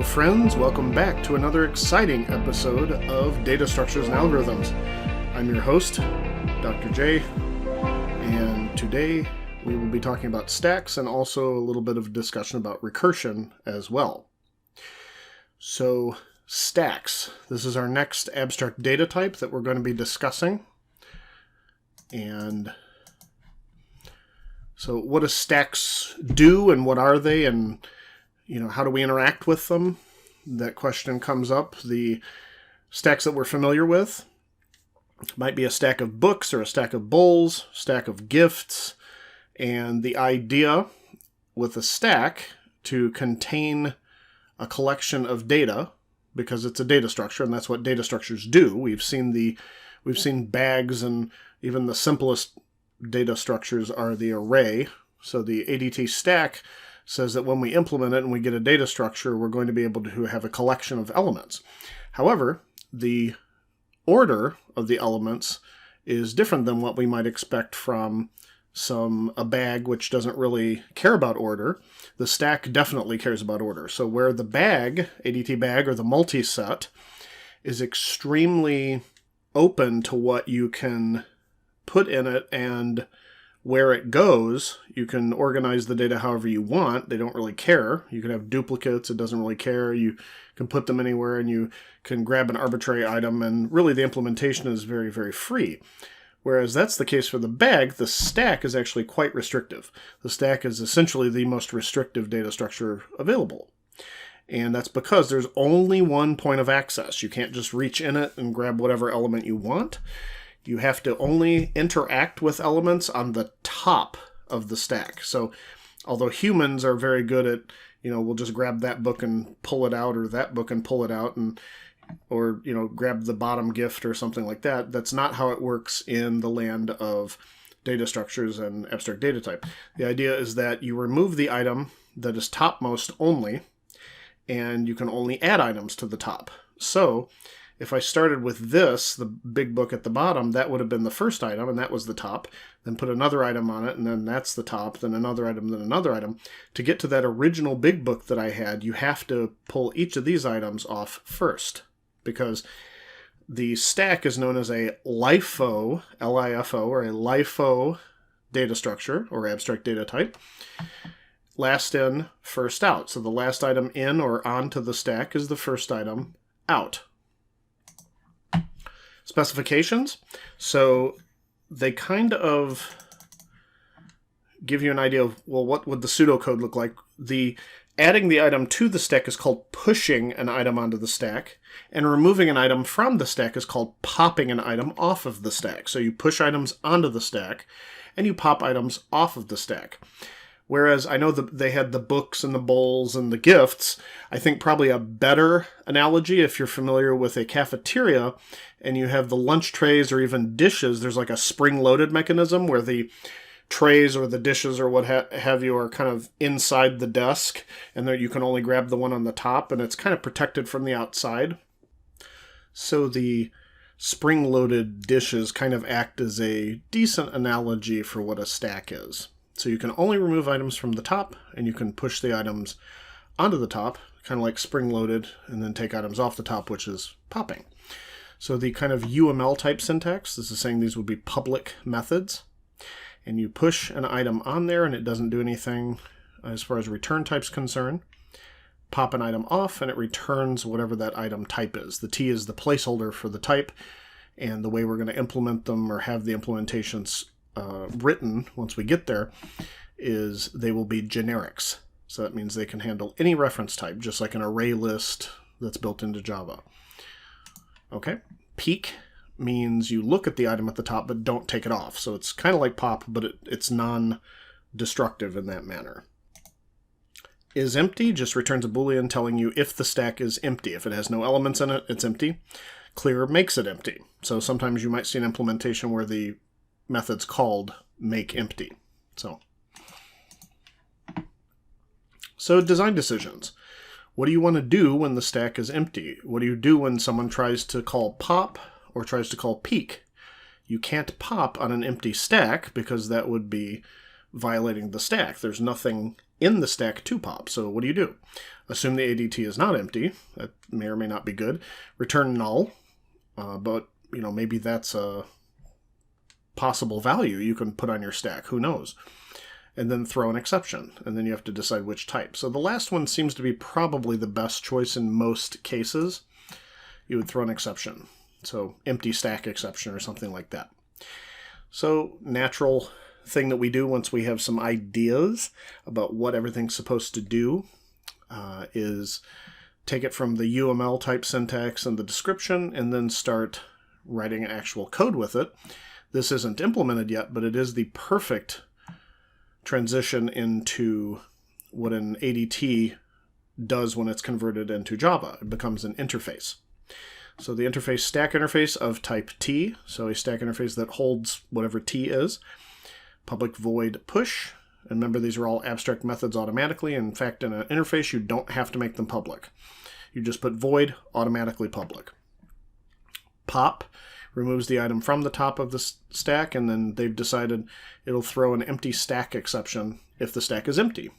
friends, welcome back to another exciting episode of Data Structures and Algorithms. I'm your host, Dr. J, and today we will be talking about stacks and also a little bit of discussion about recursion as well. So, stacks. This is our next abstract data type that we're going to be discussing. And so what do stacks do and what are they, and how do we interact with them? That question comes up. The stacks that we're familiar with might be a stack of books or a stack of bowls, stack of gifts, and the idea with a stack to contain a collection of data, because it's a data structure, and that's what data structures do. We've seen bags, and even the simplest data structures are the array. So the ADT stack says that when we implement it and we get a data structure, we're going to be able to have a collection of elements. However, the order of the elements is different than what we might expect from a bag, which doesn't really care about order. The stack definitely cares about order. So where the bag, ADT bag, or the multi-set is extremely open to what you can put in it and where it goes, you can organize the data however you want. They don't really care. You can have duplicates. It doesn't really care. You can put them anywhere, and you can grab an arbitrary item, and really the implementation is very, very free. Whereas that's the case for the bag, the stack is actually quite restrictive. The stack is essentially the most restrictive data structure available. And that's because there's only one point of access. You can't just reach in it and grab whatever element you want. You have to only interact with elements on the top of the stack. So although humans are very good at, we'll just grab that book and pull it out, or that book and pull it out, or grab the bottom gift or something like that, that's not how it works in the land of data structures and abstract data type. The idea is that you remove the item that is topmost only, and you can only add items to the top. So if I started with this, the big book at the bottom, that would have been the first item, and that was the top. Then put another item on it, and then that's the top, then another item, then another item. To get to that original big book that I had, you have to pull each of these items off first, because the stack is known as a LIFO, L-I-F-O, or a LIFO data structure, or abstract data type. Last in, first out. So the last item in or onto the stack is the first item out. Specifications. So they kind of give you an idea of, well, what would the pseudocode look like? Adding the item to the stack is called pushing an item onto the stack, and removing an item from the stack is called popping an item off of the stack. So you push items onto the stack, and you pop items off of the stack. Whereas I know that they had the books and the bowls and the gifts. I think probably a better analogy, if you're familiar with a cafeteria and you have the lunch trays or even dishes, there's like a spring-loaded mechanism where the trays or the dishes or what have you are kind of inside the desk, and there you can only grab the one on the top, and it's kind of protected from the outside. So the spring-loaded dishes kind of act as a decent analogy for what a stack is. So you can only remove items from the top, and you can push the items onto the top, kind of like spring-loaded, and then take items off the top, which is popping. So the kind of UML type syntax, this is saying these would be public methods, and you push an item on there, and it doesn't do anything as far as return type's concerned. Pop an item off, and it returns whatever that item type is. The T is the placeholder for the type, and the way we're going to implement them or have the implementations written once we get there is they will be generics. So that means they can handle any reference type, just like an array list that's built into Java. Okay. Peek means you look at the item at the top but don't take it off. So it's kind of like pop, but it's non-destructive in that manner. Is empty just returns a Boolean telling you if the stack is empty. If it has no elements in it, it's empty. Clear makes it empty. So sometimes you might see an implementation where the method's called make empty. So design decisions. What do you want to do when the stack is empty? What do you do when someone tries to call pop or tries to call peek? You can't pop on an empty stack because that would be violating the stack. There's nothing in the stack to pop. So what do? Assume the ADT is not empty. That may or may not be good. Return null, but maybe that's a possible value you can put on your stack. Who knows? And then throw an exception, and then you have to decide which type. So the last one seems to be probably the best choice in most cases. You would throw an exception. So empty stack exception or something like that. So natural thing that we do once we have some ideas about what everything's supposed to do is take it from the UML type syntax and the description and then start writing actual code with it. This isn't implemented yet, but it is the perfect transition into what an ADT does when it's converted into Java. It becomes an interface. So the interface, stack interface of type T, so a stack interface that holds whatever T is, public void push, and remember these are all abstract methods automatically. In fact, in an interface you don't have to make them public. You just put void, automatically public. Pop removes the item from the top of the stack, and then they've decided it'll throw an empty stack exception if the stack is empty.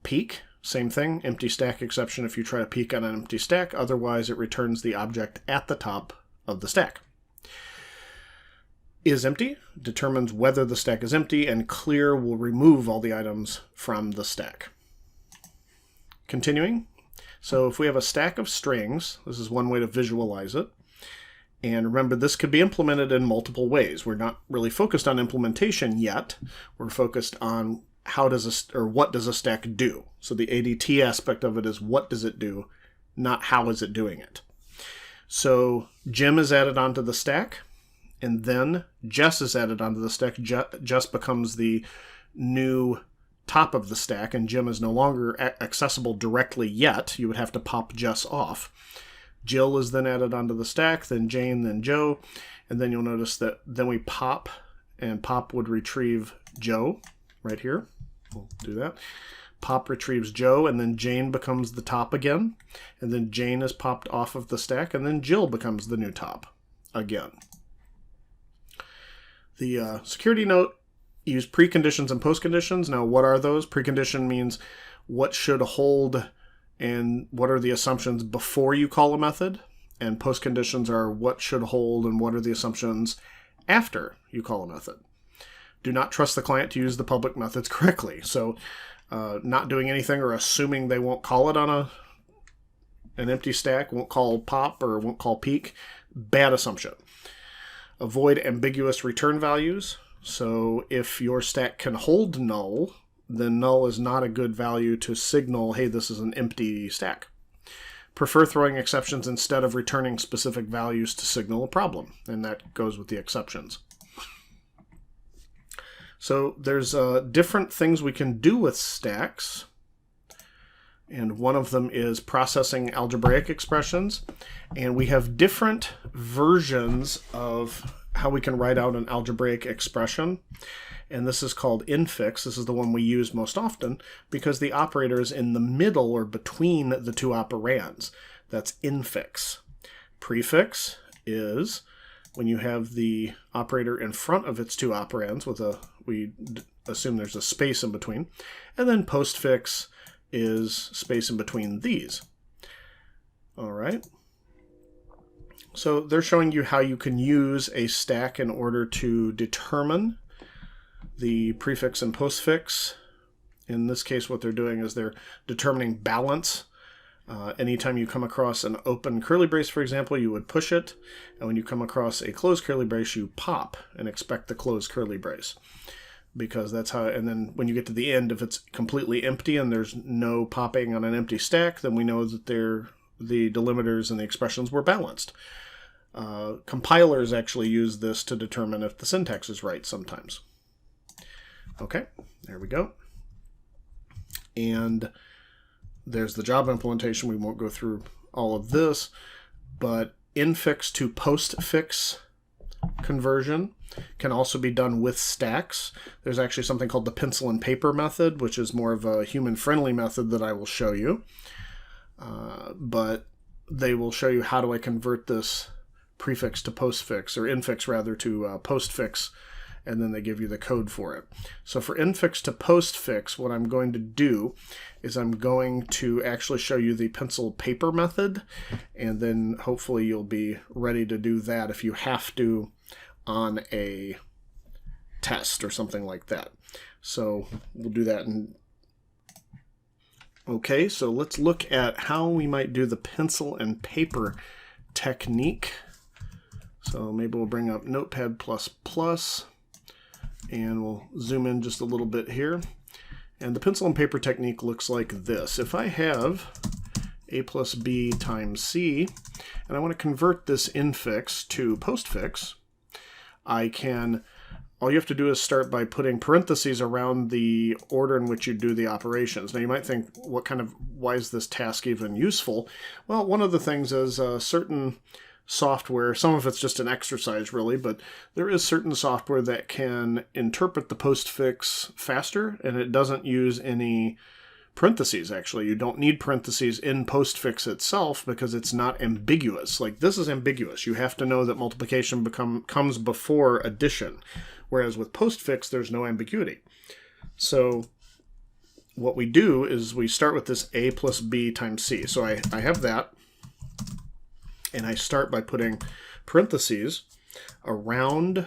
Peek, same thing, empty stack exception if you try to peek on an empty stack, otherwise it returns the object at the top of the stack. Is empty determines whether the stack is empty, and clear will remove all the items from the stack. Continuing, so if we have a stack of strings, this is one way to visualize it. And remember, this could be implemented in multiple ways. We're not really focused on implementation yet. We're focused on what does a stack do. So the ADT aspect of it is what does it do, not how is it doing it. So Jim is added onto the stack, and then Jess is added onto the stack. Jess becomes the new top of the stack, and Jim is no longer accessible directly yet. You would have to pop Jess off. Jill is then added onto the stack, then Jane, then Joe, and then you'll notice that then we pop, and pop would retrieve Joe right here. We'll do that. Pop retrieves Joe, and then Jane becomes the top again, and then Jane is popped off of the stack, and then Jill becomes the new top again. The security note, use preconditions and postconditions. Now, what are those? Precondition means what should hold and what are the assumptions before you call a method, and postconditions are what should hold and what are the assumptions after you call a method. Do not trust the client to use the public methods correctly. So not doing anything or assuming they won't call it on an empty stack, won't call pop or won't call peek, bad assumption. Avoid ambiguous return values. So if your stack can hold null, then null is not a good value to signal, hey, this is an empty stack. Prefer throwing exceptions instead of returning specific values to signal a problem, and that goes with the exceptions. So there's different things we can do with stacks, and one of them is processing algebraic expressions, and we have different versions of how we can write out an algebraic expression. And this is called infix. This is the one we use most often because the operator is in the middle or between the two operands. That's infix. Prefix is when you have the operator in front of its two operands we assume there's a space in between. And then postfix is space in between these. All right. So they're showing you how you can use a stack in order to determine the prefix and postfix. In this case, what they're doing is they're determining balance. Anytime you come across an open curly brace, for example, you would push it. And when you come across a closed curly brace, you pop and expect the closed curly brace. Because that's how, and then when you get to the end, if it's completely empty and there's no popping on an empty stack, then we know that the delimiters and the expressions were balanced. Compilers actually use this to determine if the syntax is right sometimes. Okay, there we go. And there's the Java implementation. We won't go through all of this, but infix to postfix conversion can also be done with stacks. There's actually something called the pencil and paper method, which is more of a human-friendly method that I will show you. But they will show you how do I convert this prefix to postfix, or infix rather to postfix and then they give you the code for it. So for infix to postfix, what I'm going to do is I'm going to actually show you the pencil paper method, and then hopefully you'll be ready to do that if you have to on a test or something like that. So we'll do that. Okay, so let's look at how we might do the pencil and paper technique. So maybe we'll bring up Notepad++, and we'll zoom in just a little bit here. And the pencil and paper technique looks like this. If I have a plus b times c, and I want to convert this infix to postfix, I can, all you have to do is start by putting parentheses around the order in which you do the operations. Now you might think, why is this task even useful? Well, one of the things is certain software, some of it's just an exercise really, but there is certain software that can interpret the postfix faster, and it doesn't use any parentheses. Actually, you don't need parentheses in postfix itself because it's not ambiguous. Like this is ambiguous. You have to know that multiplication comes before addition, whereas with postfix there's no ambiguity. So what we do is we start with this a plus b times c. So I have that, and I start by putting parentheses around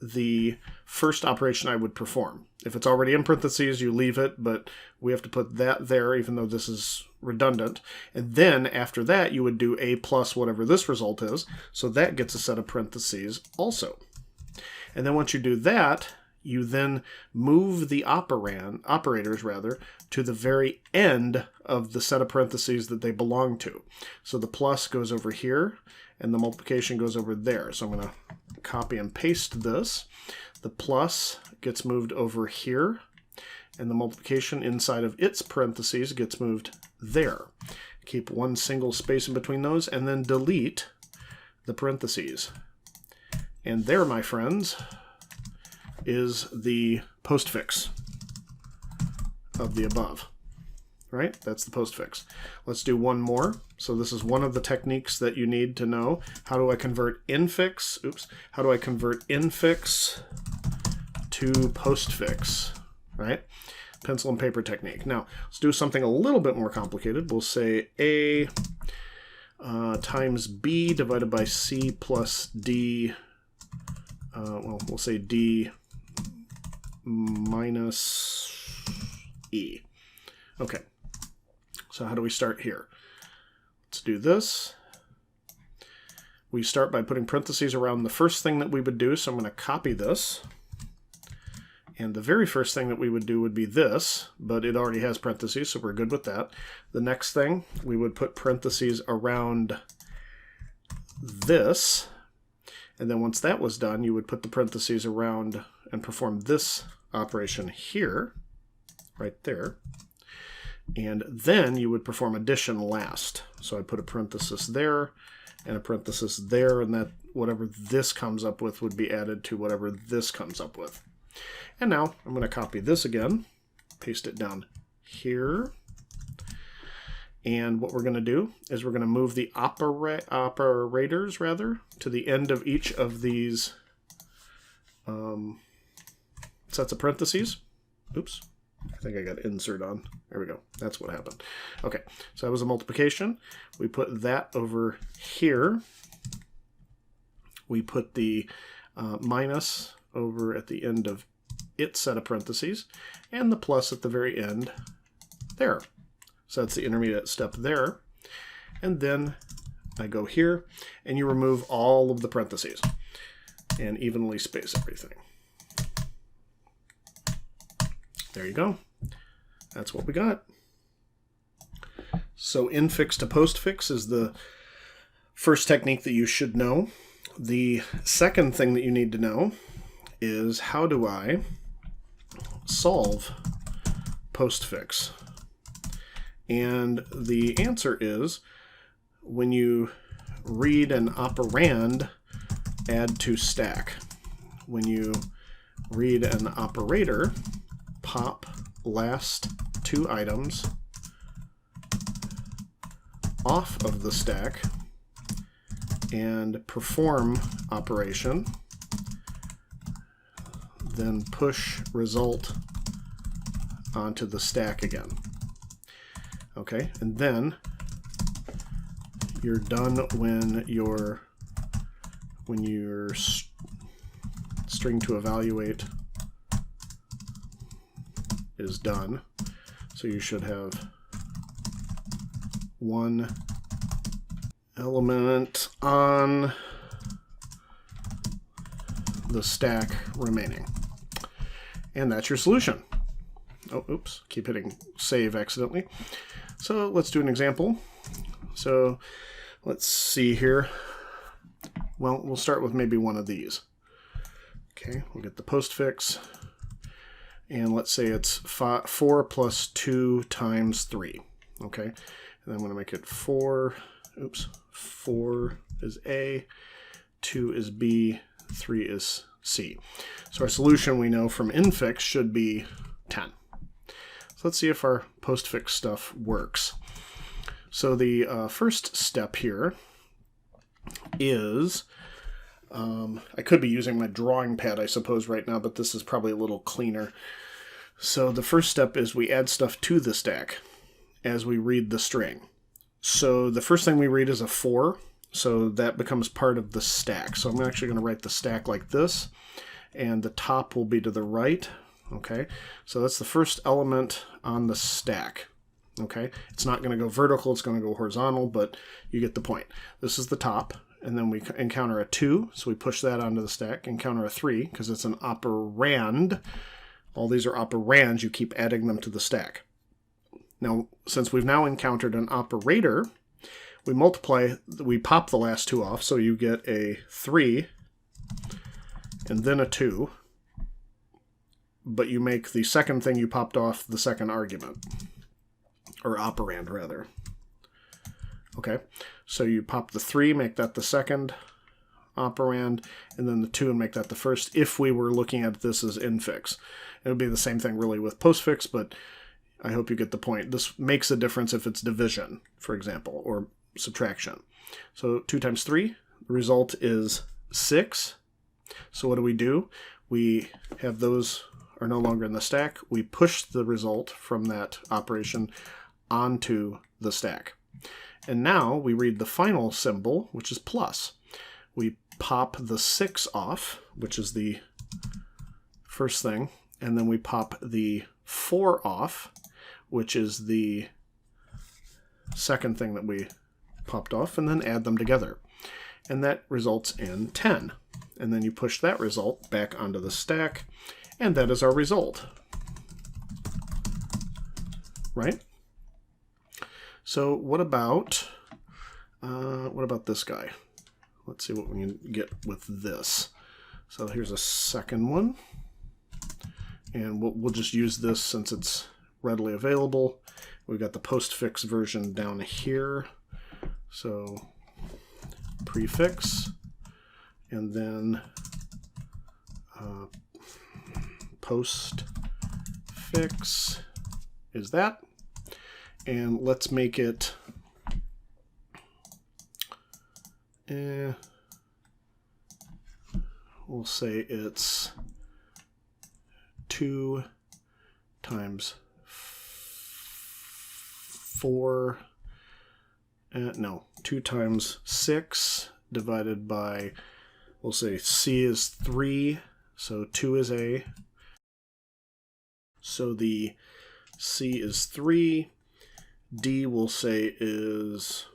the first operation I would perform. If it's already in parentheses, you leave it, but we have to put that there even though this is redundant. And then after that, you would do a plus whatever this result is, so that gets a set of parentheses also. And then once you do that, you then move the operators to the very end of the set of parentheses that they belong to. So the plus goes over here, and the multiplication goes over there. So I'm going to copy and paste this. The plus gets moved over here, and the multiplication inside of its parentheses gets moved there. Keep one single space in between those, and then delete the parentheses. And there, my friends, is the postfix of the above. Right? That's the postfix. Let's do one more. So this is one of the techniques that you need to know. How do I convert infix? How do I convert infix to postfix? Right? Pencil and paper technique. Now, let's do something a little bit more complicated. We'll say a times b divided by c plus d. We'll say d minus e. Okay. So how do we start here? Let's do this. We start by putting parentheses around the first thing that we would do, so I'm going to copy this. And the very first thing that we would do would be this, but it already has parentheses, so we're good with that. The next thing, we would put parentheses around this. And then once that was done, you would put the parentheses around and perform this operation here, right there. And then you would perform addition last. So I put a parenthesis there and a parenthesis there, and that whatever this comes up with would be added to whatever this comes up with. And now I'm going to copy this again, paste it down here. And what we're going to do is we're going to move the operators to the end of each of these sets of parentheses. Oops. I think I got insert on. There we go. That's what happened. Okay, so that was a multiplication. We put that over here. We put the minus over at the end of its set of parentheses, and the plus at the very end there. So that's the intermediate step there. And then I go here, and you remove all of the parentheses and evenly space everything. There you go. That's what we got. So infix to postfix is the first technique that you should know. The second thing that you need to know is how do I solve postfix? And the answer is when you read an operand, add to stack. When you read an operator, pop last two items off of the stack and perform operation then push result onto the stack again. Okay, and then you're done when your string to evaluate is done. So you should have one element on the stack remaining. And that's your solution. Oh, oops, keep hitting save accidentally. So let's do an example. So let's see here. Well, we'll start with maybe one of these. Okay, we'll get the postfix. And let's say it's 4 plus 2 times 3. Okay, and then I'm going to make it 4. Oops, 4 is A, 2 is B, 3 is C. So our solution we know from infix should be 10. So let's see if our postfix stuff works. So the first step here is, I could be using my drawing pad, I suppose, right now, but this is probably a little cleaner. So the first step is we add stuff to the stack as we read the string. So the first thing we read is a 4, so that becomes part of the stack. So I'm actually going to write the stack like this, and the top will be to the right. Okay, so that's the first element on the stack. Okay, it's not going to go vertical, it's going to go horizontal, but you get the point. This is the top, and then we encounter a 2, so we push that onto the stack. Encounter a 3, because it's an operand. All these are operands, you keep adding them to the stack. Now, since we've now encountered an operator, we pop the last 2 off, so you get a 3, and then a 2, but you make the second thing you popped off the second argument. Or operand, rather. Okay, so you pop the 3, make that the second operand, and then the 2 and make that the first, if we were looking at this as infix. It would be the same thing really with postfix, but I hope you get the point. This makes a difference if it's division, for example, or subtraction. So 2 times 3, the result is 6. So what do? We have those are no longer in the stack. We push the result from that operation onto the stack. And now we read the final symbol, which is plus. We pop the 6 off, which is the first thing, and then we pop the 4 off, which is the second thing that we popped off, and then add them together. And that results in 10. And then you push that result back onto the stack, and that is our result. Right? So what about this guy? Let's see what we can get with this. So here's a second one, and we'll just use this since it's readily available. We've got the postfix version down here. So prefix, and then postfix is that. And let's make it we'll say it's 2 times 4, no, 2 times 6 divided by, we'll say C is 3, so 2 is A. So the C is 3, D we'll say is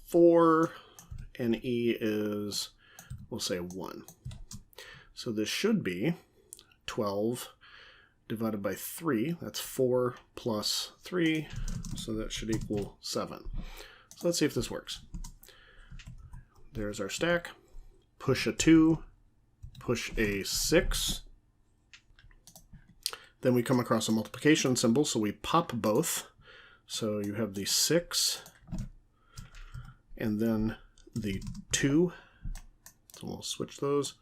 4, and E is, we'll say 1. So this should be 12 divided by 3. That's 4 plus 3, so that should equal 7. So let's see if this works. There's our stack. Push a 2, push a 6. Then we come across a multiplication symbol, so we pop both. So you have the 6, and then the 2. So we'll switch those.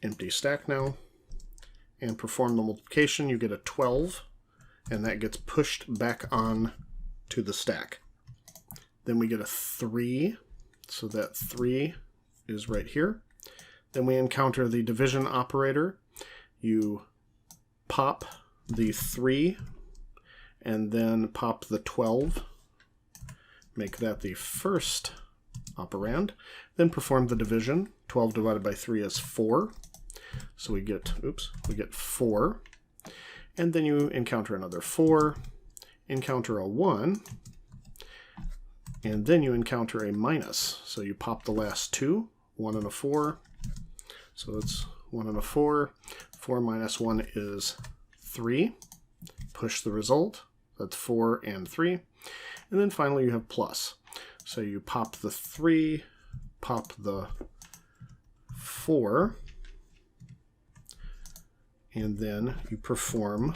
Empty stack now. And perform the multiplication. You get a 12, and that gets pushed back on to the stack. Then we get a 3, so that 3 is right here. Then we encounter the division operator. You pop the 3 and then pop the 12. Make that the first operand. Then perform the division. 12 divided by 3 is 4. So we get 4. And then you encounter another 4, encounter a 1, and then you encounter a minus. So you pop the last 2, 1 and a 4. So it's 1 and a 4. 4 minus 1 is 3. Push the result. That's 4 and 3. And then finally you have plus. So you pop the 3, pop the 4, and then you perform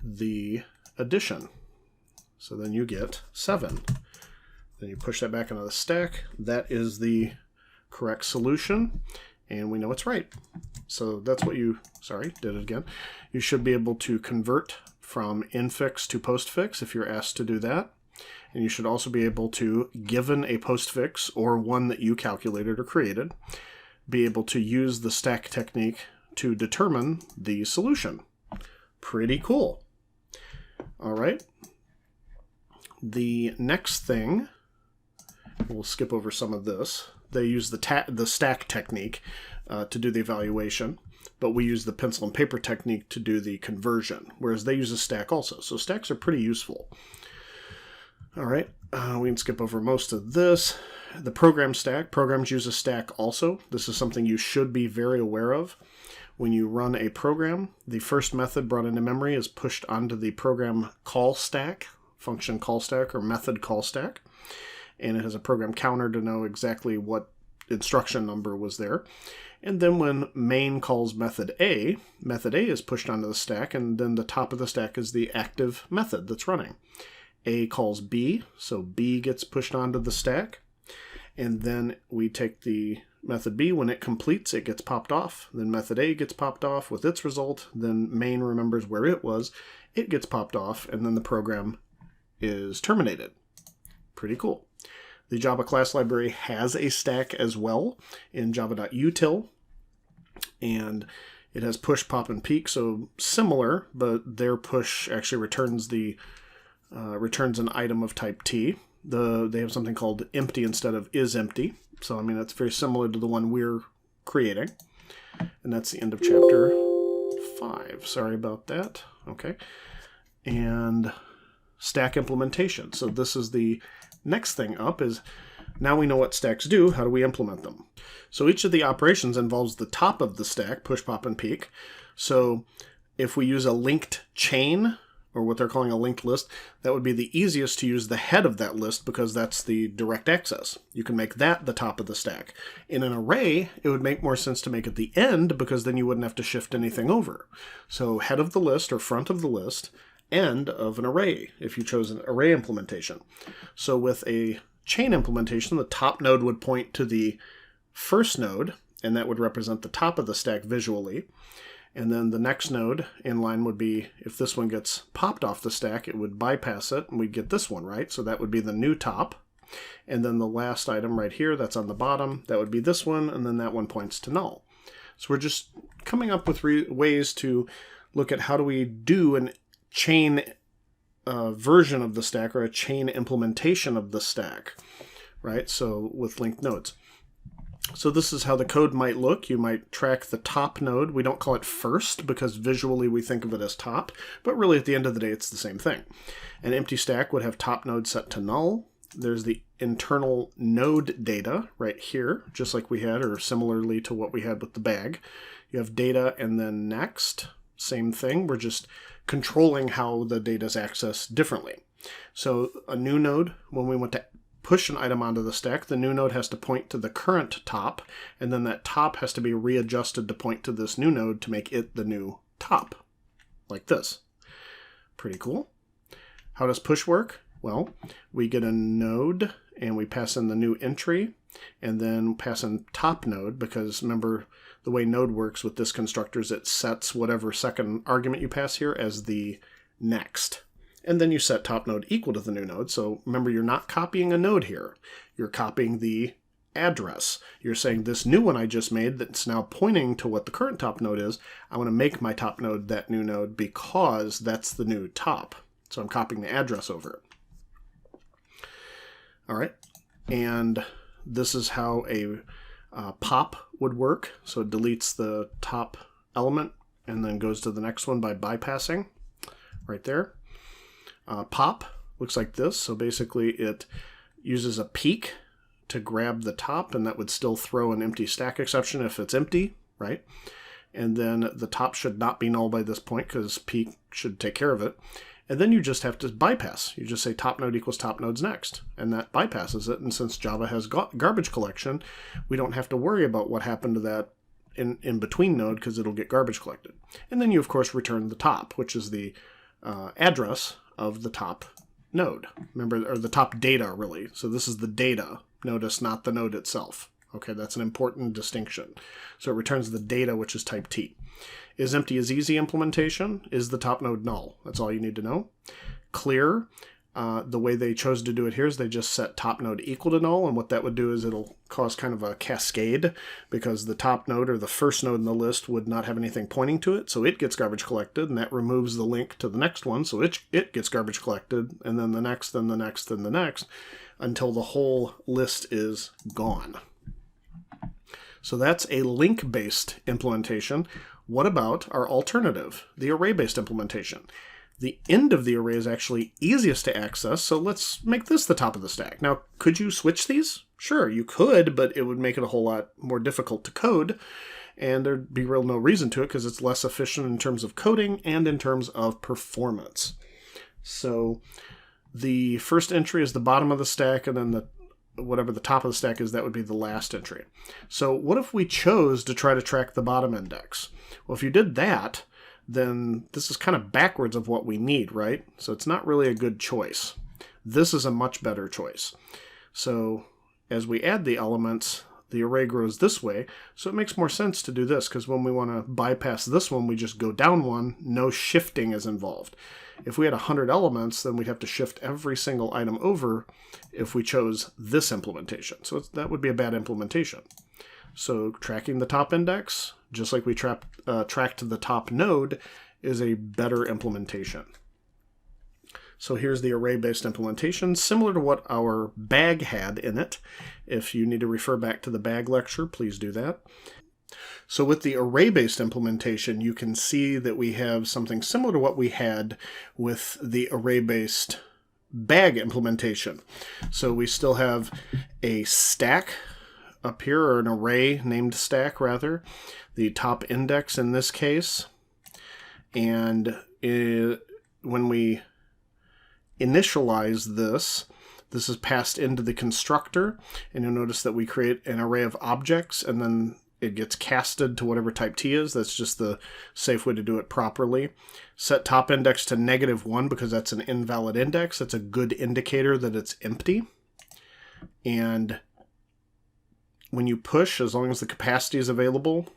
the addition. So then you get 7. Then you push that back into the stack. That is the correct solution, and we know it's right. So that's what you, did it again. You should be able to convert from infix to postfix if you're asked to do that. And you should also be able to, given a postfix or one that you calculated or created, be able to use the stack technique to determine the solution. Pretty cool. All right. The next thing, we'll skip over some of this. They use the stack technique to do the evaluation, but we use the pencil and paper technique to do the conversion, whereas they use a stack also. So stacks are pretty useful. All right, we can skip over most of this. The program stack, programs use a stack also. This is something you should be very aware of. When you run a program, the first method brought into memory is pushed onto the program call stack, function call stack, or method call stack. And it has a program counter to know exactly what instruction number was there. And then when main calls method A is pushed onto the stack, and then the top of the stack is the active method that's running. A calls B, so B gets pushed onto the stack. And then we take the method B, when it completes, it gets popped off. Then method A gets popped off with its result. Then main remembers where it was. It gets popped off, and then the program is terminated. Pretty cool. The Java class library has a stack as well in java.util, and it has push, pop, and peek, so similar, but their push actually returns an item of type T. They have something called empty instead of is empty, so I mean that's very similar to the one we're creating. And that's the end of chapter 5. Sorry about that. Okay, and stack implementation. So this is the next thing up. Is now we know what stacks do, how do we implement them? So each of the operations involves the top of the stack, push, pop, and peek. So if we use a linked chain, or what they're calling a linked list, that would be the easiest to use the head of that list because that's the direct access. You can make that the top of the stack. In an array, it would make more sense to make it the end because then you wouldn't have to shift anything over. So head of the list or front of the list, end of an array, if you chose an array implementation. So with a chain implementation, the top node would point to the first node, and that would represent the top of the stack visually. And then the next node in line would be, if this one gets popped off the stack, it would bypass it, and we'd get this one, right? So that would be the new top. And then the last item right here, that's on the bottom, that would be this one, and then that one points to null. So we're just coming up with ways to look at how do we do an chain version of the stack, or a chain implementation of the stack, right? So with linked nodes. So this is how the code might look. You might track the top node. We don't call it first because visually we think of it as top, but really at the end of the day it's the same thing. An empty stack would have top node set to null. There's the internal node data right here, just like we had, or similarly to what we had with the bag. You have data and then next, same thing. We're just controlling how the data is accessed differently. So a new node, when we want to push an item onto the stack, the new node has to point to the current top, and then that top has to be readjusted to point to this new node to make it the new top, like this. Pretty cool. How does push work? Well, we get a node, and we pass in the new entry, and then pass in top node, because remember, the way node works with this constructor is it sets whatever second argument you pass here as the next. And then you set top node equal to the new node. So remember, you're not copying a node here. You're copying the address. You're saying this new one I just made that's now pointing to what the current top node is, I want to make my top node that new node because that's the new top. So I'm copying the address over it. All right, and this is how a pop would work. So it deletes the top element and then goes to the next one by bypassing right there. Pop looks like this. So basically it uses a peek to grab the top, and that would still throw an empty stack exception if it's empty, right? And then the top should not be null by this point because peek should take care of it. And then you just have to bypass. You just say top node equals top nodes next, and that bypasses it. And since Java has garbage collection, we don't have to worry about what happened to that in between node because it'll get garbage collected. And then you, of course, return the top, which is the address of the top node. Remember, or the top data, really. So this is the data. Notice not the node itself. Okay, that's an important distinction. So it returns the data, which is type T. Is empty is easy implementation? Is the top node null? That's all you need to know. Clear. The way they chose to do it here is they just set top node equal to null, and what that would do is it'll cause kind of a cascade because the top node or the first node in the list would not have anything pointing to it, so it gets garbage collected, and that removes the link to the next one, so it gets garbage collected, and then the next, then the next, then the next, until the whole list is gone. So that's a link-based implementation. What about our alternative, the array-based implementation? The end of the array is actually easiest to access, so let's make this the top of the stack. Now, could you switch these? Sure, you could, but it would make it a whole lot more difficult to code, and there'd be no reason to it because it's less efficient in terms of coding and in terms of performance. So the first entry is the bottom of the stack, and then whatever the top of the stack is, that would be the last entry. So what if we chose to try to track the bottom index? Well, if you did that, then this is kind of backwards of what we need, right? So it's not really a good choice. This is a much better choice. So as we add the elements, the array grows this way, so it makes more sense to do this, because when we want to bypass this one, we just go down one, no shifting is involved. If we had 100 elements, then we'd have to shift every single item over if we chose this implementation. So that would be a bad implementation. So tracking the top index, just like we tracked the top node, is a better implementation. So here's the array-based implementation, similar to what our bag had in it. If you need to refer back to the bag lecture, please do that. So with the array-based implementation, you can see that we have something similar to what we had with the array-based bag implementation. So we still have a stack up here, or an array named stack rather, the top index in this case. And when we initialize this is passed into the constructor, and you'll notice that we create an array of objects, and then it gets casted to whatever type T is. That's just the safe way to do it properly. Set top index to -1 because that's an invalid index. That's a good indicator that it's empty. And when you push, as long as the capacity is available,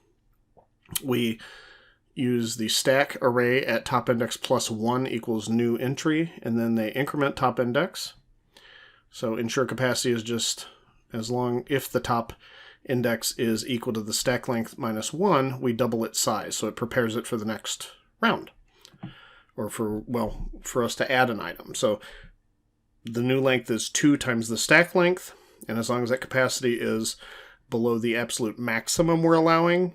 we use the stack array at top index +1 equals new entry, and then they increment top index. So ensure capacity is just if the top index is equal to the stack length -1, we double its size, so it prepares it for the next round, or for us to add an item. So the new length is 2 times the stack length, and as long as that capacity is below the absolute maximum we're allowing,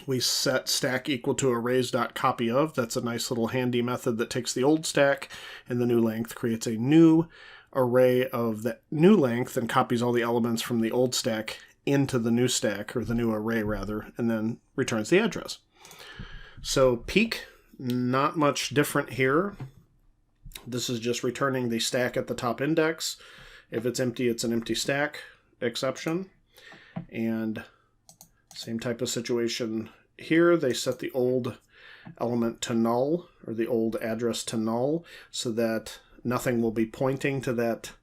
we set stack equal to arrays.copyOf. That's a nice little handy method that takes the old stack and the new length, creates a new array of that new length, and copies all the elements from the old stack into the new stack, or the new array rather, and then returns the address. So peek, not much different here. This is just returning the stack at the top index. If it's empty, it's an empty stack exception. And same type of situation here. They set the old element to null, or the old address to null, so that nothing will be pointing to that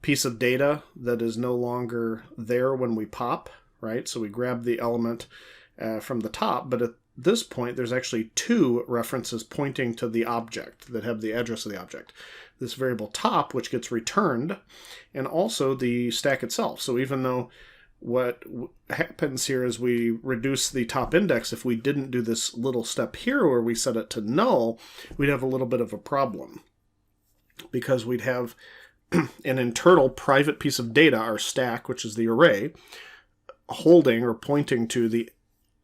piece of data that is no longer there when we pop, right? So we grab the element from the top, but this point, there's actually two references pointing to the object that have the address of the object. This variable top, which gets returned, and also the stack itself. So even though what happens here is we reduce the top index, if we didn't do this little step here where we set it to null, we'd have a little bit of a problem. Because we'd have an internal private piece of data, our stack, which is the array, holding or pointing to the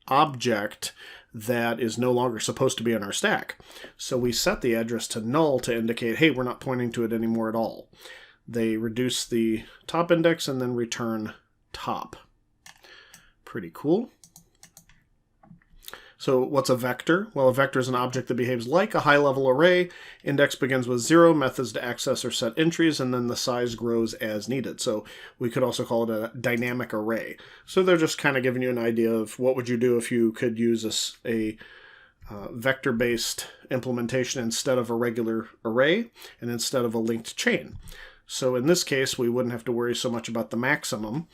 object that is no longer supposed to be in our stack. So we set the address to null to indicate, hey, we're not pointing to it anymore at all. They reduce the top index and then return top. Pretty cool. So what's a vector? Well, a vector is an object that behaves like a high-level array. Index begins with 0, methods to access or set entries, and then the size grows as needed. So we could also call it a dynamic array. So they're just kind of giving you an idea of what would you do if you could use a vector-based implementation instead of a regular array and instead of a linked chain. So in this case, we wouldn't have to worry so much about the maximum,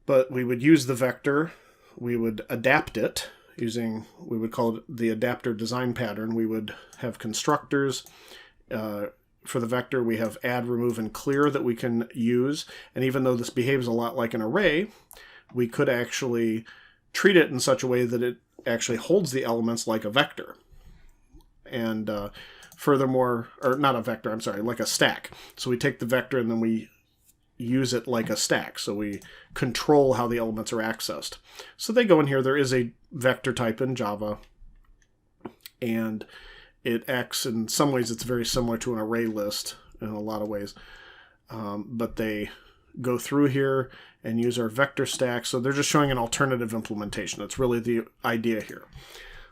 but we would use the vector, we would adapt it, using, we would call it the adapter design pattern. We would have constructors. For the vector, we have add, remove, and clear that we can use. And even though this behaves a lot like an array, we could actually treat it in such a way that it actually holds the elements like a vector. And furthermore, or not a vector, I'm sorry, like a stack. So we take the vector and then we use it like a stack. So we control how the elements are accessed. So they go in here. There is a vector type in Java, and it acts in some ways. It's very similar to an array list in a lot of ways. But they go through here and use our vector stack. So they're just showing an alternative implementation. That's really the idea here.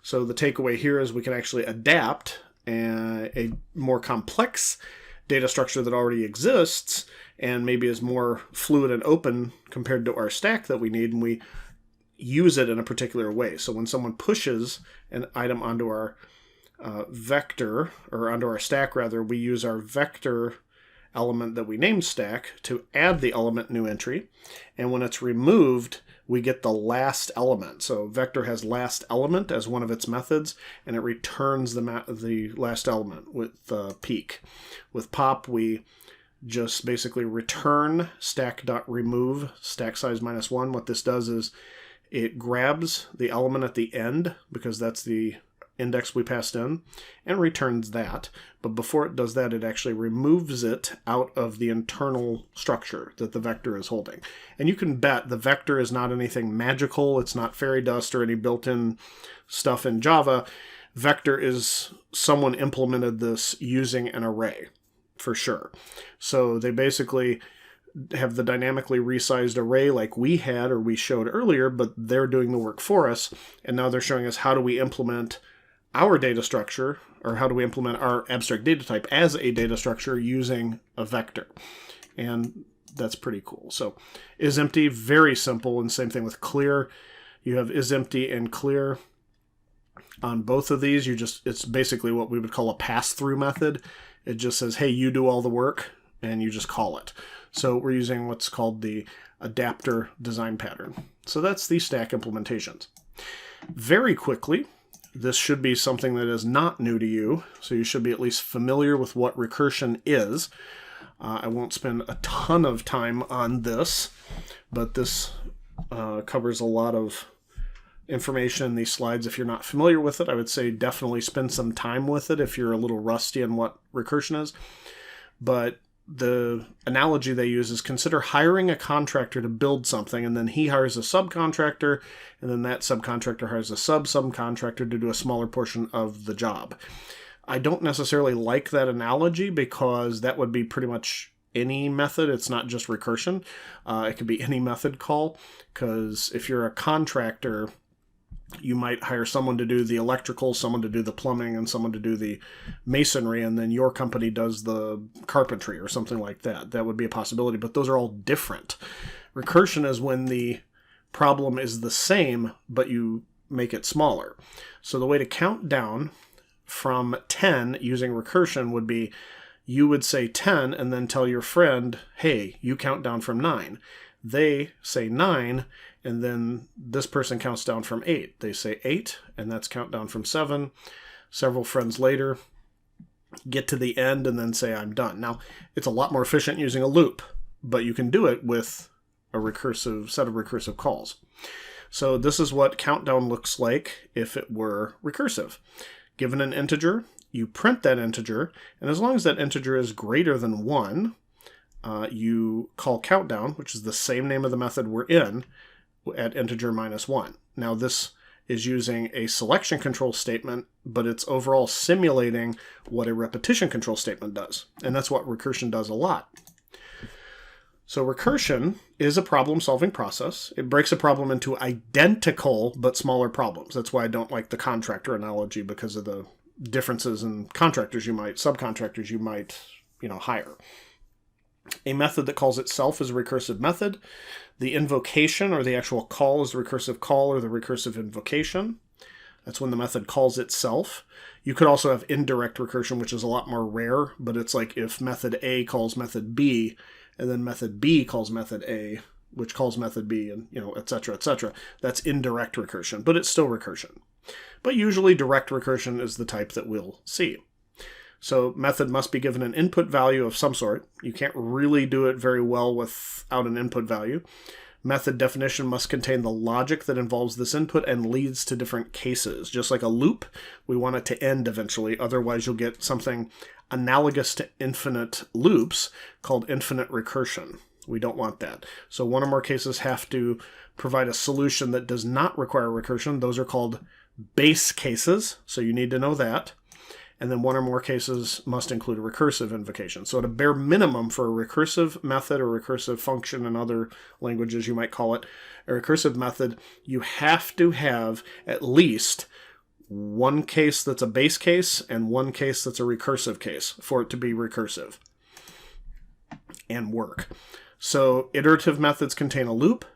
So the takeaway here is we can actually adapt a more complex data structure that already exists and maybe is more fluid and open compared to our stack that we need, and we use it in a particular way. So when someone pushes an item onto our vector, or onto our stack rather, we use our vector element that we named stack to add the element new entry, and when it's removed, we get the last element. So vector has last element as one of its methods, and it returns the last element with peak. With pop, we just basically return stack.remove stack size -1. What this does is it grabs the element at the end, because that's the index we passed in, and returns that. But before it does that, it actually removes it out of the internal structure that the vector is holding. And you can bet the vector is not anything magical. It's not fairy dust or any built-in stuff in Java. Vector is someone implemented this using an array, for sure. So they basically have the dynamically resized array like we had, or we showed earlier, but they're doing the work for us. And now they're showing us how do we implement our data structure, or how do we implement our abstract data type as a data structure using a vector. And that's pretty cool. So isEmpty, very simple, and same thing with clear. You have isEmpty and clear. On both of these, it's basically what we would call a pass-through method. It just says, hey, you do all the work, and you just call it. So we're using what's called the adapter design pattern. So that's the stack implementations. Very quickly, this should be something that is not new to you, so you should be at least familiar with what recursion is. I won't spend a ton of time on this, but this covers a lot of information in these slides. If you're not familiar with it, I would say definitely spend some time with it if you're a little rusty on what recursion is. But the analogy they use is, consider hiring a contractor to build something, and then he hires a subcontractor, and then that subcontractor hires a subcontractor to do a smaller portion of the job. I don't necessarily like that analogy, because that would be pretty much any method. It's not just recursion. It could be any method call, because if you're a contractor, you might hire someone to do the electrical, someone to do the plumbing, and someone to do the masonry, and then your company does the carpentry or something like that. That would be a possibility, but those are all different. Recursion is when the problem is the same, but you make it smaller. So the way to count down from 10 using recursion would be, you would say 10 and then tell your friend, hey, you count down from 9. they say 9, and then this person counts down from 8. They say 8, and that's countdown from 7. Several friends later get to the end and then say, I'm done. Now, it's a lot more efficient using a loop, but you can do it with a recursive set of recursive calls. So this is what countdown looks like if it were recursive. Given an integer, you print that integer, and as long as that integer is greater than 1, you call countdown, which is the same name of the method we're in, at integer minus 1. Now this is using a selection control statement, but it's overall simulating what a repetition control statement does. And that's what recursion does a lot. So recursion is a problem-solving process. It breaks a problem into identical but smaller problems. That's why I don't like the contractor analogy, because of the differences in subcontractors you might hire. A method that calls itself is a recursive method. The invocation, or the actual call, is the recursive call or the recursive invocation. That's when the method calls itself. You could also have indirect recursion, which is a lot more rare, but it's like if method A calls method B, and then method B calls method A, which calls method B, and et cetera, et cetera. That's indirect recursion, but it's still recursion. But usually direct recursion is the type that we'll see. So method must be given an input value of some sort. You can't really do it very well without an input value. Method definition must contain the logic that involves this input and leads to different cases. Just like a loop, we want it to end eventually. Otherwise, you'll get something analogous to infinite loops called infinite recursion. We don't want that. So one or more cases have to provide a solution that does not require recursion. Those are called base cases, so you need to know that. And then one or more cases must include a recursive invocation. So at a bare minimum, for a recursive method or recursive function in other languages you might call it, a recursive method, you have to have at least one case that's a base case and one case that's a recursive case for it to be recursive and work. So iterative methods contain a loop.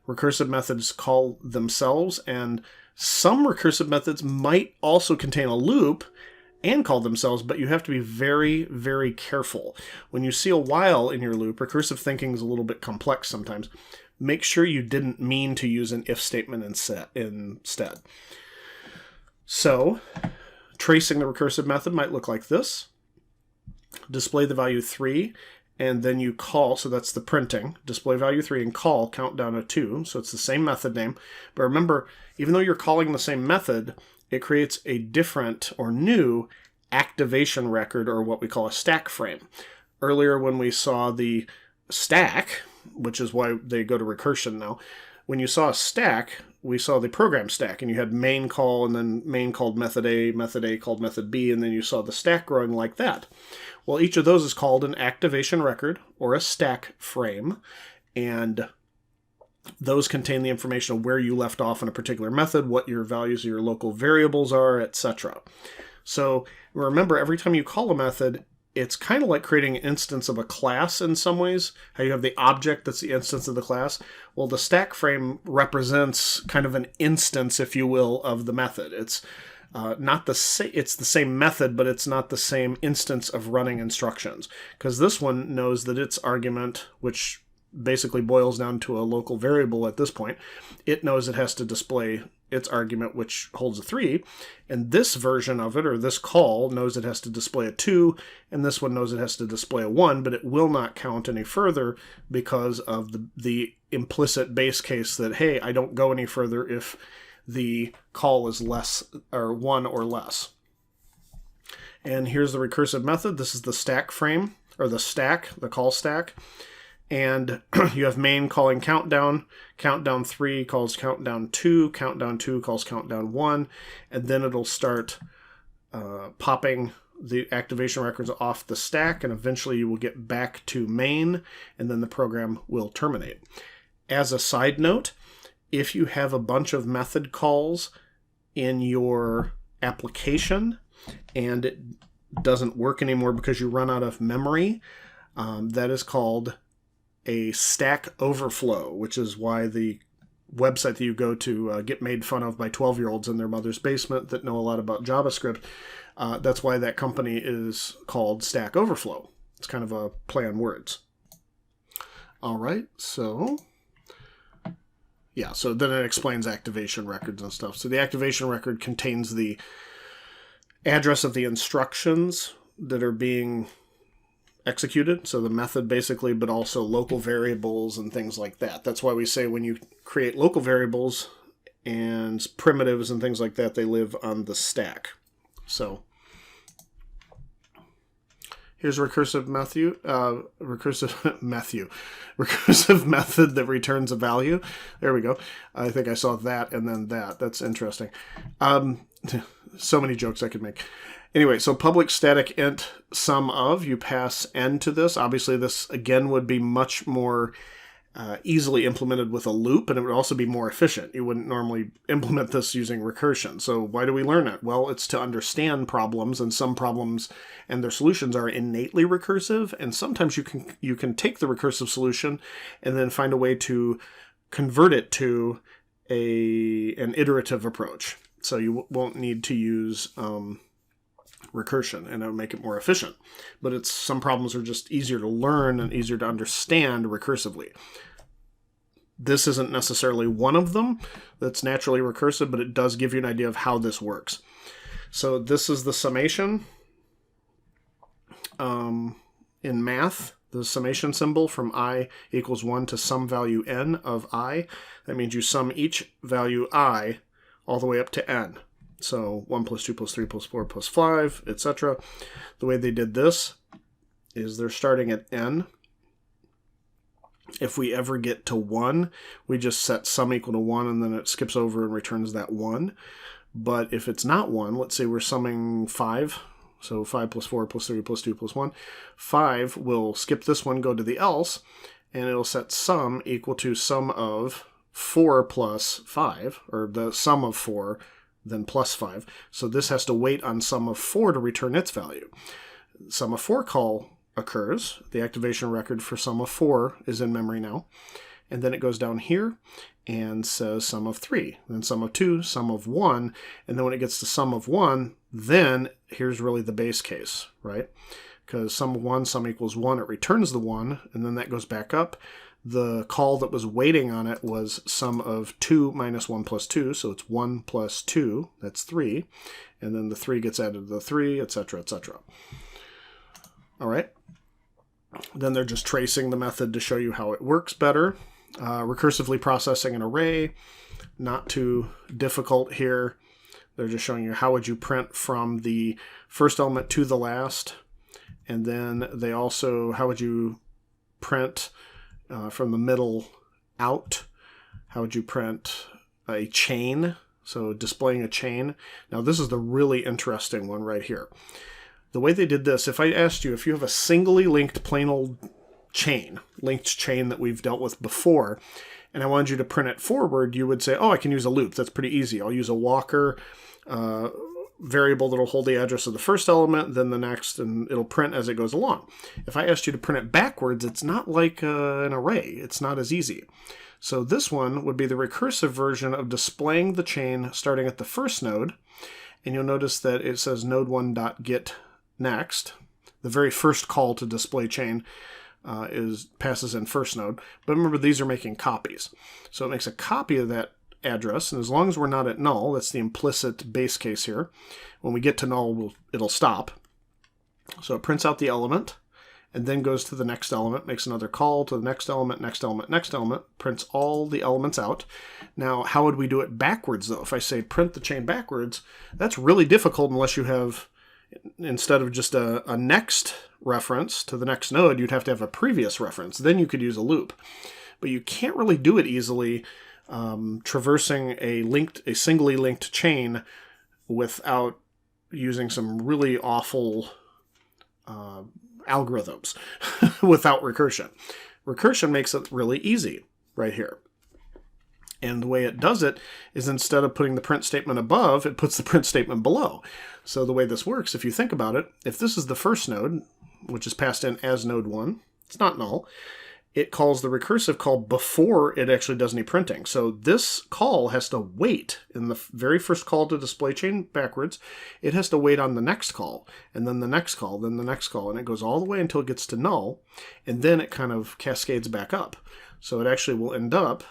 Recursive methods call themselves, and some recursive methods might also contain a loop and call themselves, but you have to be very, very careful. When you see a while in your loop, recursive thinking is a little bit complex sometimes. Make sure you didn't mean to use an if statement instead. So, tracing the recursive method might look like this. Display the value 3, and then you call, so that's the printing, display value 3 and call countdown to 2, so it's the same method name. But remember, even though you're calling the same method, it creates a different or new activation record, or what we call a stack frame. Earlier when we saw the stack, which is why they go to recursion now, when you saw a stack, we saw the program stack, and you had main call, and then main called method A called method B, and then you saw the stack growing like that. Well, each of those is called an activation record, or a stack frame, and those contain the information of where you left off in a particular method, what your values of your local variables are, etc. So remember, every time you call a method, it's kind of like creating an instance of a class in some ways, how you have the object that's the instance of the class. Well, the stack frame represents kind of an instance, if you will, of the method. It's it's the same method, but it's not the same instance of running instructions, because this one knows that its argument, which basically boils down to a local variable at this point, it knows it has to display its argument, which holds a 3, and this version of it, or this call, knows it has to display a 2, and this one knows it has to display a 1, but it will not count any further because of the implicit base case that, hey, I don't go any further if the call is less, or 1 or less. And here's the recursive method. This is the stack frame, or the call stack. And you have main calling countdown, countdown 3 calls countdown 2 calls countdown 1, and then it'll start popping the activation records off the stack, and eventually you will get back to main, and then the program will terminate. As a side note, if you have a bunch of method calls in your application and it doesn't work anymore because you run out of memory, that is called a stack overflow, which is why the website that you go to get made fun of by 12-year-olds in their mother's basement that know a lot about JavaScript. That's why that company is called Stack Overflow. It's kind of a play on words. All right, so Yeah, so then it explains activation records and stuff. So the activation record contains the address of the instructions that are being executed, so the method basically, but also local variables and things like that. That's why we say when you create local variables and primitives and things like that, they live on the stack. So here's a recursive method that returns a value. There we go. I think I saw that and then that. That's interesting. So many jokes I could make. Anyway, so public static int sum of, you pass n to this. Obviously, this, again, would be much more easily implemented with a loop, and it would also be more efficient. You wouldn't normally implement this using recursion. So why do we learn it? Well, it's to understand problems, and some problems and their solutions are innately recursive, and sometimes you can take the recursive solution and then find a way to convert it to an iterative approach. So you won't need to use recursion, and it'll make it more efficient. But some problems are just easier to learn and easier to understand recursively. This isn't necessarily one of them that's naturally recursive, but it does give you an idea of how this works. So this is the summation. In math, the summation symbol from I equals 1 to some value n of I. That means you sum each value I all the way up to n. So 1 plus 2 plus 3 plus 4 plus 5, etc. The way they did this is they're starting at n. If we ever get to 1, we just set sum equal to 1, and then it skips over and returns that 1. But if it's not 1, let's say we're summing 5, so 5 plus 4 plus 3 plus 2 plus 1, 5 will skip this one, go to the else, and it'll set sum equal to sum of 4 plus 5, or the sum of 4, then plus 5. So this has to wait on sum of 4 to return its value. Sum of 4 call occurs. The activation record for sum of 4 is in memory now. And then it goes down here and says sum of 3, then sum of 2, sum of 1, and then when it gets to sum of 1, then here's really the base case, right? Because sum of 1, sum equals 1, it returns the 1, and then that goes back up. The call that was waiting on it was sum of 2 minus 1 plus 2, so it's 1 plus 2, that's 3, and then the 3 gets added to the 3, etc., etc. All right. Then they're just tracing the method to show you how it works better. Recursively processing an array, not too difficult here. They're just showing you how would you print from the first element to the last, and then they also, how would you print from the middle out? How would you print a chain? So displaying a chain. Now this is the really interesting one right here. The way they did this, if I asked you if you have a singly linked plain old chain, linked chain that we've dealt with before, and I wanted you to print it forward, you would say, oh, I can use a loop. That's pretty easy. I'll use a walker variable that'll hold the address of the first element, then the next, and it'll print as it goes along. If I asked you to print it backwards, it's not like an array. It's not as easy. So this one would be the recursive version of displaying the chain starting at the first node, and you'll notice that it says node1.get next. The very first call to display chain passes in first node. But remember, these are making copies. So it makes a copy of that address, and as long as we're not at null, that's the implicit base case here. When we get to null, it'll stop. So it prints out the element, and then goes to the next element, makes another call to the next element, next element, next element, prints all the elements out. Now, how would we do it backwards, though? If I say print the chain backwards, that's really difficult unless you have, instead of just a next reference to the next node, you'd have to have a previous reference. Then you could use a loop. But you can't really do it easily traversing a singly linked chain without using some really awful algorithms without recursion. Recursion makes it really easy right here. And the way it does it is instead of putting the print statement above, it puts the print statement below. So the way this works, if you think about it, if this is the first node, which is passed in as node 1, it's not null, it calls the recursive call before it actually does any printing. So this call has to wait. In the very first call to display chain backwards, it has to wait on the next call, and then the next call, then the next call, and it goes all the way until it gets to null, and then it kind of cascades back up. So it actually will end up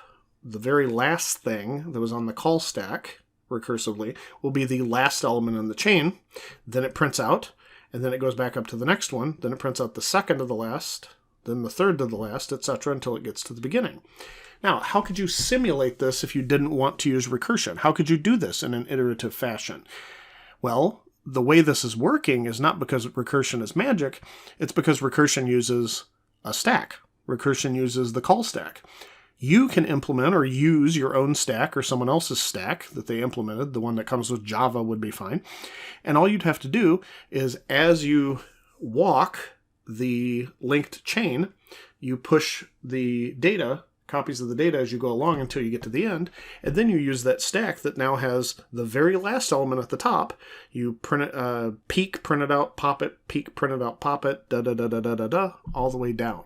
the very last thing that was on the call stack recursively will be the last element in the chain. Then it prints out, and then it goes back up to the next one. Then it prints out the second to the last, then the third to the last, etc., until it gets to the beginning. Now, how could you simulate this if you didn't want to use recursion? How could you do this in an iterative fashion? Well, the way this is working is not because recursion is magic, it's because recursion uses a stack. Recursion uses the call stack. You can implement or use your own stack or someone else's stack that they implemented. The one that comes with Java would be fine. And all you'd have to do is, as you walk the linked chain, you push the data, copies of the data as you go along until you get to the end, and then you use that stack that now has the very last element at the top. You print it, peek, print it out, pop it, peek, print it out, pop it, da-da-da-da-da-da-da, all the way down.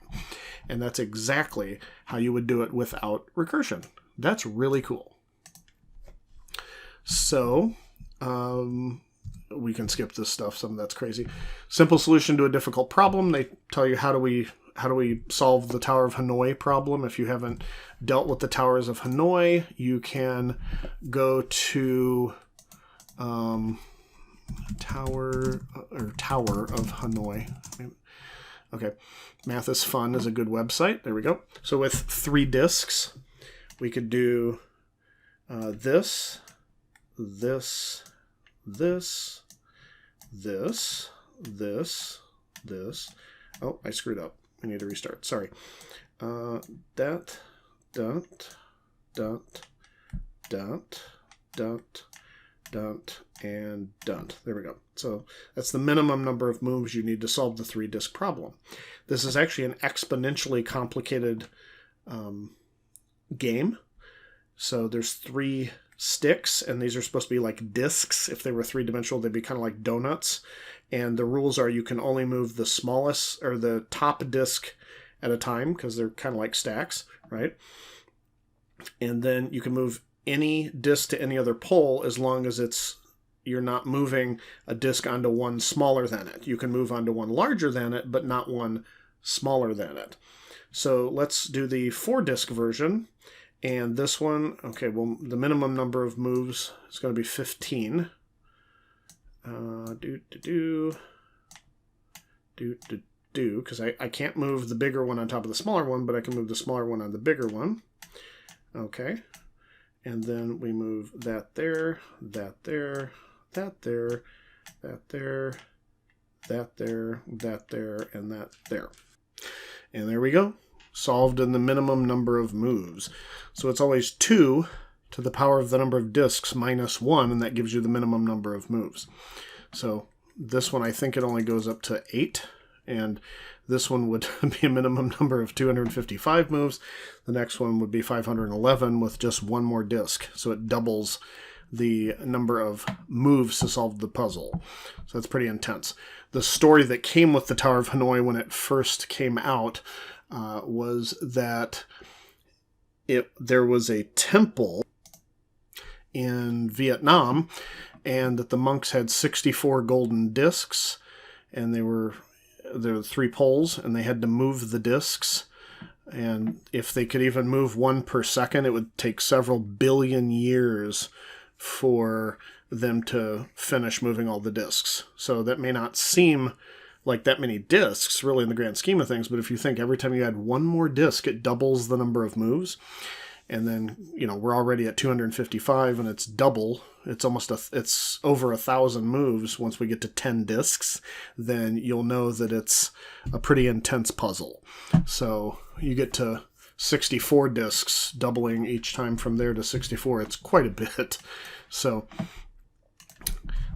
And that's exactly how you would do it without recursion. That's really cool. So, we can skip this stuff, some of that's crazy. Simple solution to a difficult problem. They tell you how do we solve the Tower of Hanoi problem. If you haven't dealt with the Towers of Hanoi, you can go to Tower of Hanoi. Okay, Math is Fun is a good website. There we go. So with 3 disks, we could do this. Oh, I screwed up. I need to restart. Sorry. Dot, and dot. There we go. So that's the minimum number of moves you need to solve the 3-disk problem. This is actually an exponentially complicated game. So there's 3 sticks, and these are supposed to be like disks. If they were 3-dimensional, they'd be kind of like donuts. And the rules are you can only move the smallest or the top disk at a time because they're kind of like stacks, right? And then you can move any disk to any other pole as long as you're not moving a disk onto one smaller than it. You can move onto one larger than it, but not one smaller than it. So let's do the 4-disk version. And this one, okay, well, the minimum number of moves is going to be 15. Because I can't move the bigger one on top of the smaller one, but I can move the smaller one on the bigger one. Okay. And then we move that there, that there, that there, that there, that there, that there, and that there. And there we go. Solved in the minimum number of moves. So it's always 2 to the power of the number of disks minus 1, and that gives you the minimum number of moves. So this one, I think it only goes up to 8, and this one would be a minimum number of 255 moves. The next one would be 511 with just 1 more disk. So it doubles the number of moves to solve the puzzle. So that's pretty intense. The story that came with the Tower of Hanoi when it first came out was that there was a temple in Vietnam, and that the monks had 64 golden discs, and there were 3 poles, and they had to move the discs. And if they could even move 1 per second, it would take several billion years for them to finish moving all the discs. So that may not seem like that many discs, really, in the grand scheme of things, but if you think every time you add 1 more disc, it doubles the number of moves. And then, we're already at 255, and it's double. It's over 1,000 moves once we get to 10 discs. Then you'll know that it's a pretty intense puzzle. So you get to 64 discs, doubling each time from there to 64. It's quite a bit. So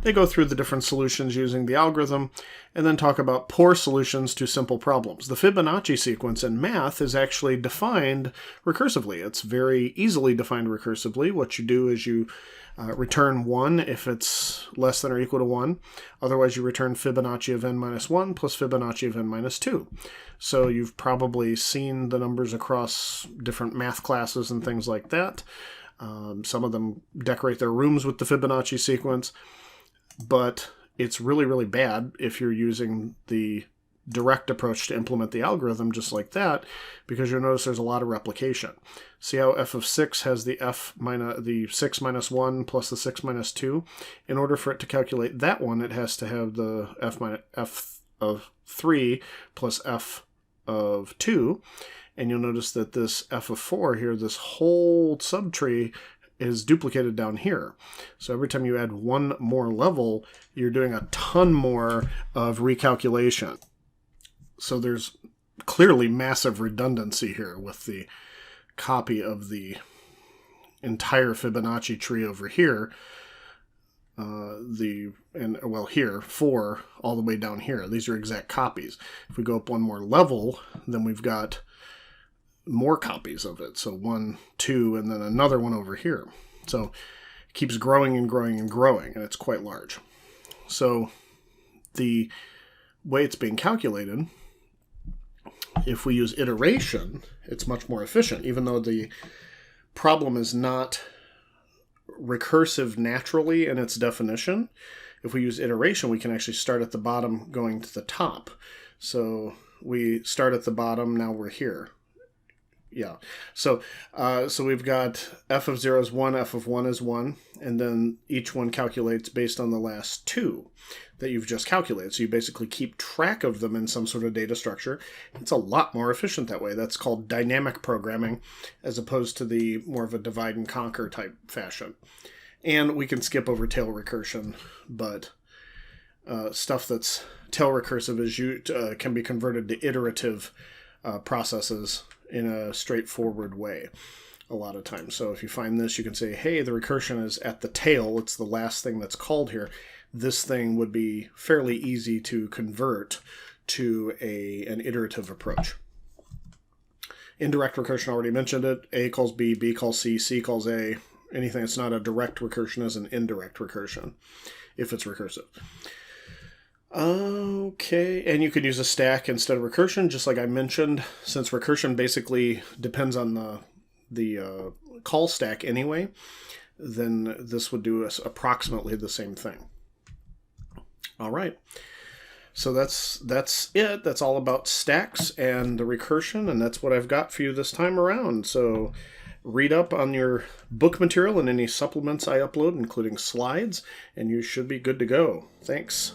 they go through the different solutions using the algorithm, and then talk about poor solutions to simple problems. The Fibonacci sequence in math is actually defined recursively. It's very easily defined recursively. What you do is you return 1 if it's less than or equal to 1. Otherwise, you return Fibonacci of n minus 1 plus Fibonacci of n minus 2. So you've probably seen the numbers across different math classes and things like that. Some of them decorate their rooms with the Fibonacci sequence. But it's really, really bad if you're using the direct approach to implement the algorithm just like that, because you'll notice there's a lot of replication. See how f of 6 has the 6 minus 1 plus the 6 minus 2? In order for it to calculate that one, it has to have the f of 3 plus f of 2. And you'll notice that this f of 4 here, this whole subtree, is duplicated down here. So every time you add one more level, you're doing a ton more of recalculation. So there's clearly massive redundancy here with the copy of the entire Fibonacci tree over here. Here, 4 all the way down here. These are exact copies. If we go up one more level, then we've got more copies of it. So 1, 2, and then another one over here. So it keeps growing and growing and growing, and it's quite large. So the way it's being calculated, if we use iteration, it's much more efficient, even though the problem is not recursive naturally in its definition. If we use iteration, we can actually start at the bottom going to the top. So we start at the bottom, now we're here. Yeah, so we've got f of 0 is 1, f of 1 is 1, and then each one calculates based on the last two that you've just calculated. So you basically keep track of them in some sort of data structure. It's a lot more efficient that way. That's called dynamic programming, as opposed to the more of a divide and conquer type fashion. And we can skip over tail recursion, but stuff that's tail recursive is can be converted to iterative processes in a straightforward way a lot of times. So if you find this, you can say, hey, the recursion is at the tail. It's the last thing that's called here. This thing would be fairly easy to convert to an iterative approach. Indirect recursion, already mentioned it. A calls B, B calls C, C calls A. Anything that's not a direct recursion is an indirect recursion, if it's recursive. Okay, and you could use a stack instead of recursion, just like I mentioned, since recursion basically depends on the call stack anyway, then this would do approximately the same thing. All right, so that's it. That's all about stacks and the recursion, and that's what I've got for you this time around. So read up on your book material and any supplements I upload, including slides, and you should be good to go. Thanks.